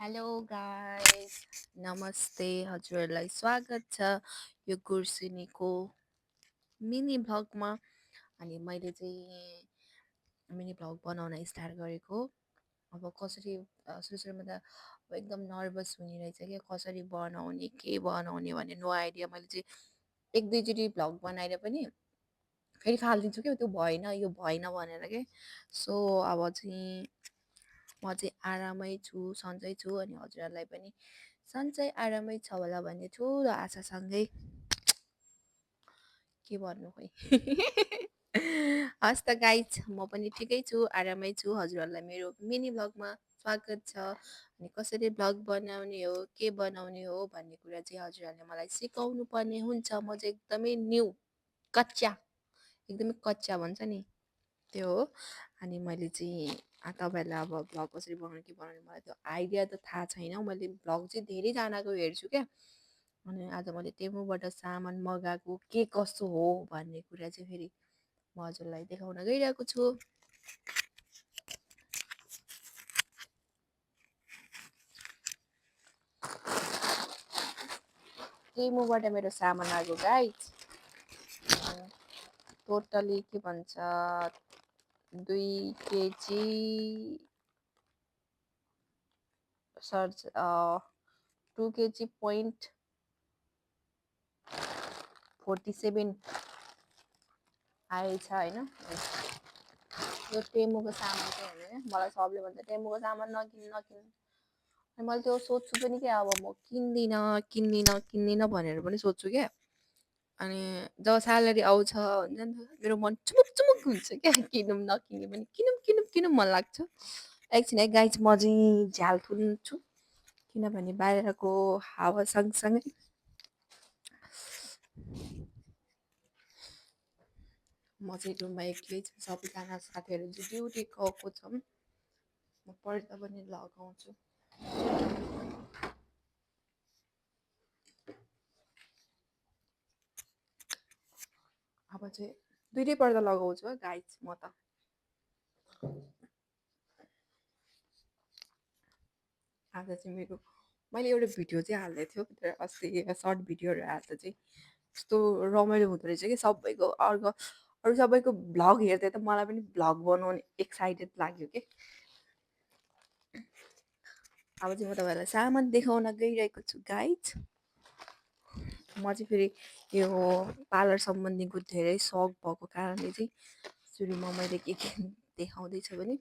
Hello guys, नमस्ते। हजुरहरूलाई स्वागत छ यो गुर्सिनीको मिनी भ्लगमा। अनि मैले चाहिँ मिनी भ्लग बनाउन स्टार्ट गरेको। अब कसरी सुरुमा त अब एकदम नर्भस हुने रहेछ कि कसरी बनाउने के बनाउने भन्ने नो आइडिया। मैले चाहिँ एक दुईचोटि भ्लग बनाएर पनि फेरि फालिदिन्छु क्या, त्यो भएन यो भएन भनेर के। सो अब चाहिँ म चाहिँ आरामै छु, सन्चै छु। अनि हजुरहरूलाई पनि सन्चै आरामै छ होला भन्ने ठुलो आशासँगै के भन्नु खोइ। हस् त गाइज, म पनि ठिकै छु, आरामै छु। हजुरहरूलाई मेरो मिनी भ्लगमा स्वागत छ। अनि कसरी भ्लग बनाउने हो, के बनाउने हो भन्ने कुरा चाहिँ हजुरहरूले मलाई सिकाउनु पर्ने हुन्छ। म चाहिँ एकदमै न्यू, कच्चा, एकदमै कच्चा भन्छ नि त्यो हो। अनि मैले चाहिँ तपाईँहरूलाई अब भ्लग कसरी बनाउने के बनाउने मलाई त्यो आइडिया त थाहा छैन। मैले भ्लग चाहिँ धेरैजनाको हेर्छु क्या। अनि आज मैले टेमुबाट सामान मगाएको के कसो हो भन्ने कुरा चाहिँ फेरि म हजुरलाई देखाउन गइरहेको छु। टेमुबाट मेरो सामान आएको गाइज, टोटली के भन्छ 2 केजी सर्च 2 केजी पोइन्ट 47 आएछ होइन। यो टेमुको सामान चाहिँ होइन, मलाई सबले भन्छ टेमुको सामान नकिन नकिन। अनि मैले त्यो सोध्छु पनि क्या, अब म किन्दिनँ भनेर पनि सोध्छु क्या। अनि जब स्यालेरी आउँछ हुन्छ नि त, मेरो मन चुमुक चुमुक हुन्छ क्या, किनौँ नकिने पनि किनौँ मन लाग्छ। एकछिन है गाइज, म चाहिँ झ्याल थुन्छु किनभने बाहिरको हावा सँगसँगै म चाहिँ रुममा एक्लै छु। सबैजना साथीहरू चाहिँ ड्युटी गएको छौँ। म पर्दा पनि लगाउँछु। अब चाहिँ दुइटै पर्दा लगाउँछु है गाइज म त। आज चाहिँ मैले एउटा भिडियो चाहिँ हाल्दै थियो अस्ति, सर्ट भिडियोहरू हाल्दा चाहिँ यस्तो रमाइलो हुँदो रहेछ कि सबैको। अरू सबैको भ्लग हेर्दै त मलाई पनि भ्लग बनाउने एक्साइटेड लाग्यो कि। अब चाहिँ म तपाईँहरूलाई सामान देखाउन गइरहेको छु गाइज। म चाहिँ फेरि यो पार्लर सम्बन्धीको धेरै सौक भएको कारणले चाहिँ सुरुमा मैले के देखाउँदैछु भने